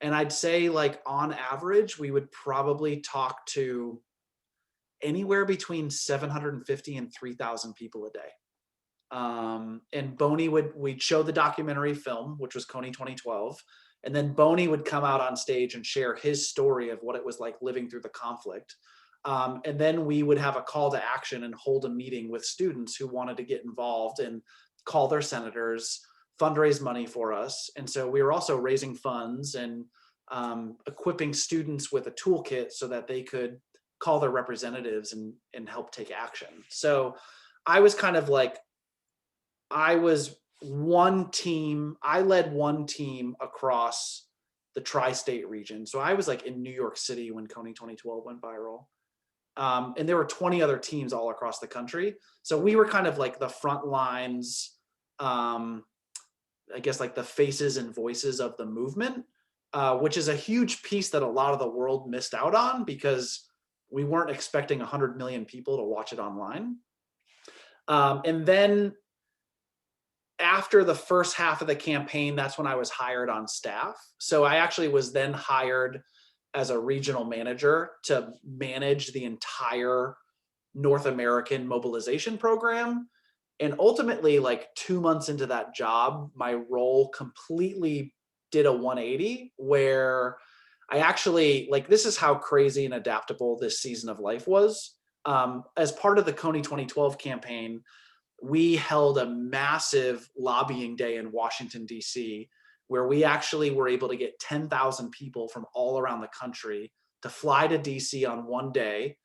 And I'd say like on average, we would probably talk to anywhere between 750 and 3,000 people a day. And Boney we'd show the documentary film, which was Coney 2012. And then Boney would come out on stage and share his story of what it was like living through the conflict. And then we would have a call to action and hold a meeting with students who wanted to get involved and call their senators, fundraise money for us. And so we were also raising funds and equipping students with a toolkit so that they could call their representatives and help take action. So I was kind of like, I led one team across the tri-state region. So I was like in New York City when Coney 2012 went viral. And there were 20 other teams all across the country. So we were kind of like the front lines, I guess like the faces and voices of the movement, which is a huge piece that a lot of the world missed out on because we weren't expecting 100 million people to watch it online. And then after the first half of the campaign, that's when I was hired on staff. So I actually was then hired as a regional manager to manage the entire North American mobilization program. And ultimately, like 2 months into that job, my role completely did a 180 where I actually, like, this is how crazy and adaptable this season of life was. As part of the Coney 2012 campaign, we held a massive lobbying day in Washington, D.C., where we actually were able to get 10,000 people from all around the country to fly to DC on one day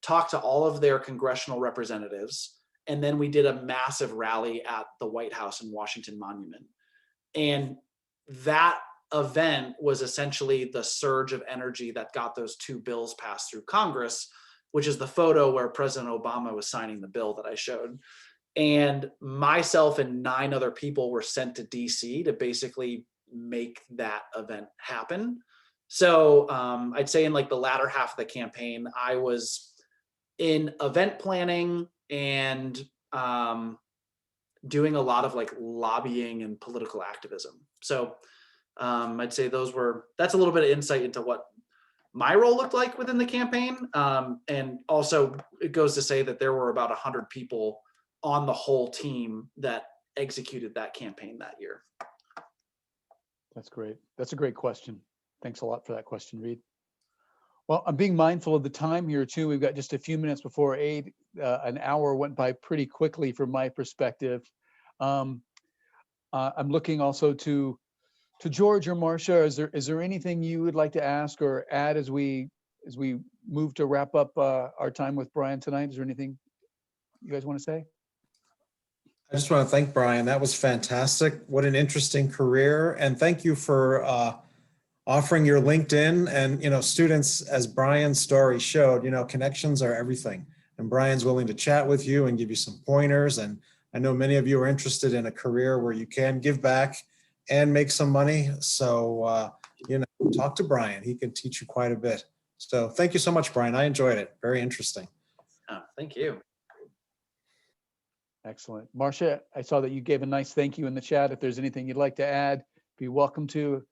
talked to all of their congressional representatives, and then we did a massive rally at the White House in Washington Monument. And that event was essentially the surge of energy that got those two bills passed through Congress, which is the photo where President Obama was signing the bill that I showed. And myself and 9 other people were sent to DC to basically make that event happen. So I'd say in like the latter half of the campaign, I was in event planning and doing a lot of like lobbying and political activism. So I'd say that's a little bit of insight into what my role looked like within the campaign. And also it goes to say that there were about 100 people on the whole team that executed that campaign that year. That's great. That's a great question. Thanks a lot for that question, Reed. Well, I'm being mindful of the time here too. We've got just a few minutes before 8. An hour went by pretty quickly from my perspective. I'm looking also to George or Marcia. Is there anything you would like to ask or add as we move to wrap up our time with Bryan tonight? Is there anything you guys want to say? I just want to thank Bryan. That was fantastic. What an interesting career. And thank you for offering your LinkedIn. And, students, as Bryan's story showed, connections are everything. And Bryan's willing to chat with you and give you some pointers. And I know many of you are interested in a career where you can give back and make some money. So, talk to Bryan. He can teach you quite a bit. So thank you so much, Bryan. I enjoyed it. Very interesting. Oh, thank you. Excellent. Marcia, I saw that you gave a nice thank you in the chat. If there's anything you'd like to add, be welcome to.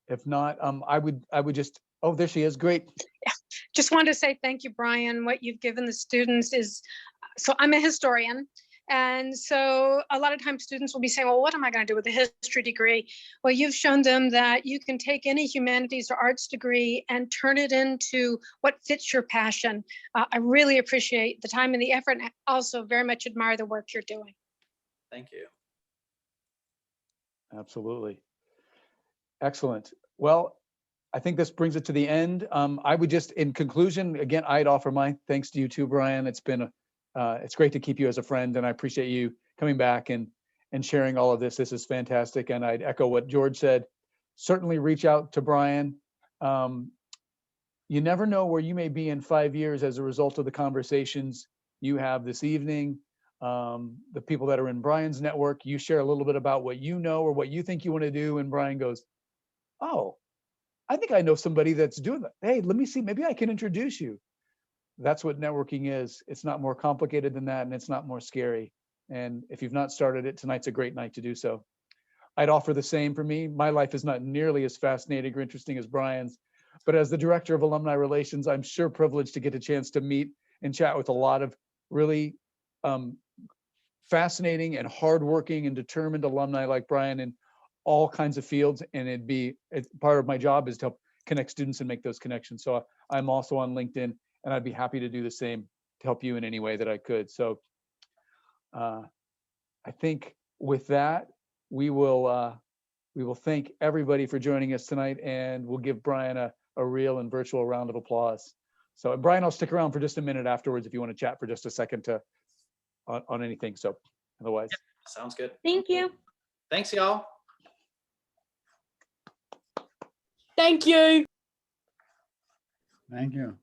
If not, I would just, oh, there she is. Great. Yeah. Just wanted to say thank you, Bryan. What you've given the students is, so I'm a historian. And so a lot of times students will be saying, well, what am I going to do with a history degree? Well, you've shown them that you can take any humanities or arts degree and turn it into what fits your passion. I really appreciate the time and the effort, and also very much admire the work you're doing. Thank you. Absolutely. Excellent. Well, I think this brings it to the end. I would just, in conclusion, again, I'd offer my thanks to you too, Bryan. It's been it's great to keep you as a friend, and I appreciate you coming back and sharing all of this. This is fantastic. And I'd echo what George said. Certainly reach out to Bryan. You never know where you may be in 5 years as a result of the conversations you have this evening. The people that are in Bryan's network, you share a little bit about what you know or what you think you want to do, and Bryan goes, oh, I think I know somebody that's doing that. Hey, let me see, maybe I can introduce you. That's what networking is. It's not more complicated than that, and it's not more scary. And if you've not started it, tonight's a great night to do so. I'd offer the same for me. My life is not nearly as fascinating or interesting as Bryan's, but as the director of alumni relations, I'm sure privileged to get a chance to meet and chat with a lot of really fascinating and hardworking and determined alumni like Bryan in all kinds of fields. And part of my job is to help connect students and make those connections. So I'm also on LinkedIn, and I'd be happy to do the same to help you in any way that I could. So I think with that, we will thank everybody for joining us tonight, and we'll give Bryan a real and virtual round of applause. So Bryan, I'll stick around for just a minute afterwards if you want to chat for just a second on anything. So otherwise. Yep, sounds good. Thank you. Thanks, y'all. Thank you. Thank you.